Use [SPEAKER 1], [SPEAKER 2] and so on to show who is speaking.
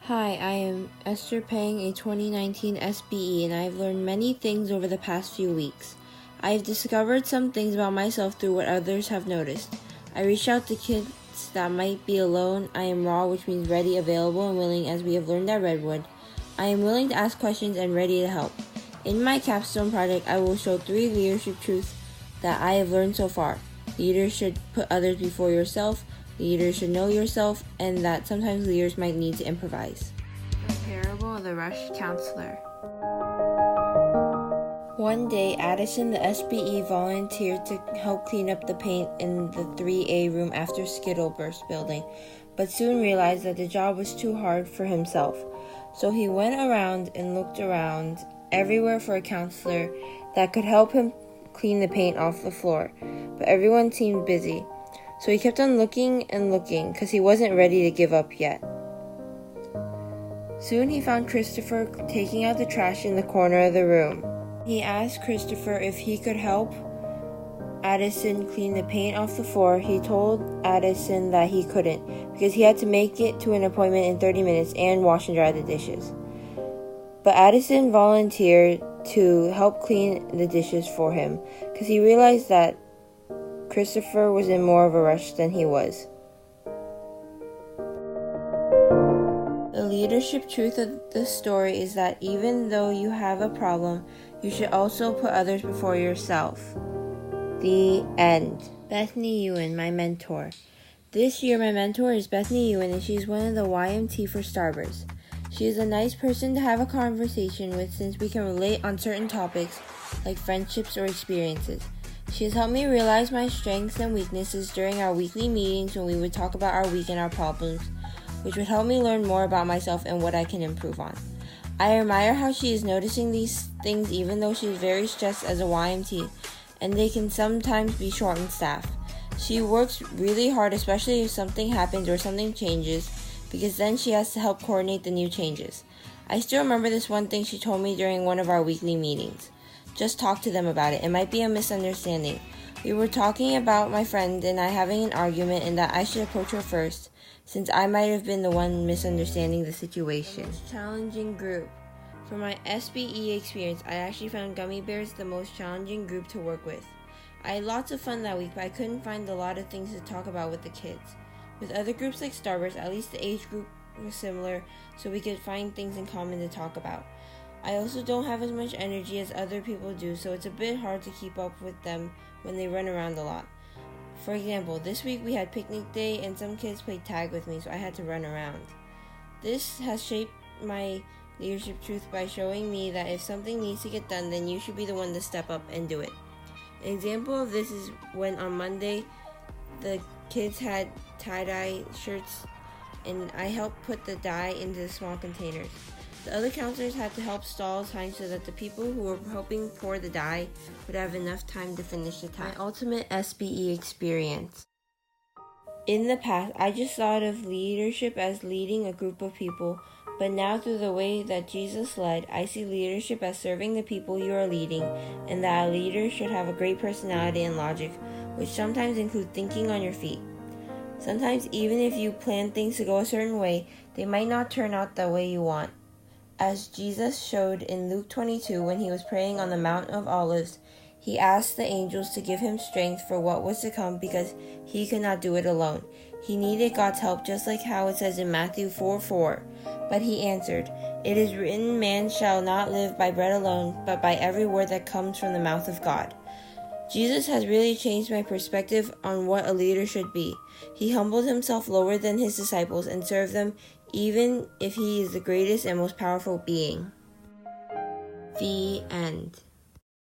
[SPEAKER 1] Hi, I am Esther paying a 2019 SBE, and I've learned many things over the past few weeks. I have discovered some things about myself through what others have noticed. I reached out to kids that might be alone. I am raw, which means ready, available, and willing, as we have learned at Redwood. I am willing to ask questions and ready to help. In my Capstone project, I will show 3 leadership truths that I have learned so far. Leaders should put others before yourself. Leaders should know yourself, and that sometimes leaders might need to improvise. The parable of the rushed counselor. One day, Addison, the SBE, volunteered to help clean up the paint in the 3A room after Skittle burst building, but soon realized that the job was too hard for himself. So he went around and looked around everywhere for a counselor that could help him clean the paint off the floor, but everyone seemed busy. So he kept on looking and looking because he wasn't ready to give up yet. Soon he found Christopher taking out the trash in the corner of the room. He asked Christopher if he could help Addison clean the paint off the floor. He told Addison that he couldn't because he had to make it to an appointment in 30 minutes and wash and dry the dishes. But Addison volunteered to help clean the dishes for him because he realized that Christopher was in more of a rush than he was. The leadership truth of the story is that even though you have a problem, you should also put others before yourself. The end. Bethany Ewan, my mentor. This year, my mentor is Bethany Ewan, and she's one of the YMT for Starburst. She is a nice person to have a conversation with since we can relate on certain topics like friendships or experiences. She has helped me realize my strengths and weaknesses during our weekly meetings when we would talk about our week and our problems, which would help me learn more about myself and what I can improve on. I admire how she is noticing these things even though she is very stressed as a YMT, and they can sometimes be short in staff. She works really hard, especially if something happens or something changes, because then she has to help coordinate the new changes. I still remember this one thing she told me during one of our weekly meetings. Just talk to them about it. It might be a misunderstanding. We were talking about my friend and I having an argument and that I should approach her first, since I might have been the one misunderstanding the situation. Challenging group. For my SBE experience, I actually found gummy bears the most challenging group to work with. I had lots of fun that week, but I couldn't find a lot of things to talk about with the kids. With other groups like Starburst, at least the age group was similar, so we could find things in common to talk about. I also don't have as much energy as other people do, so it's a bit hard to keep up with them when they run around a lot. For example, this week we had picnic day and some kids played tag with me, so I had to run around. This has shaped my leadership truth by showing me that if something needs to get done, then you should be the one to step up and do it. An example of this is when on Monday the kids had tie-dye shirts and I helped put the dye into the small containers. The other counselors had to help stall time so that the people who were helping pour the dye would have enough time to finish the task. My ultimate SBE experience. In the past, I just thought of leadership as leading a group of people, but now through the way that Jesus led, I see leadership as serving the people you are leading, and that a leader should have a great personality and logic, which sometimes include thinking on your feet. Sometimes even if you plan things to go a certain way, they might not turn out the way you want. As Jesus showed in Luke 22 when he was praying on the Mount of Olives, he asked the angels to give him strength for what was to come because he could not do it alone. He needed God's help, just like how it says in Matthew 4:4. But he answered, "It is written, man shall not live by bread alone, but by every word that comes from the mouth of God." Jesus has really changed my perspective on what a leader should be. He humbled himself lower than his disciples and served them even if he is the greatest and most powerful being. The end.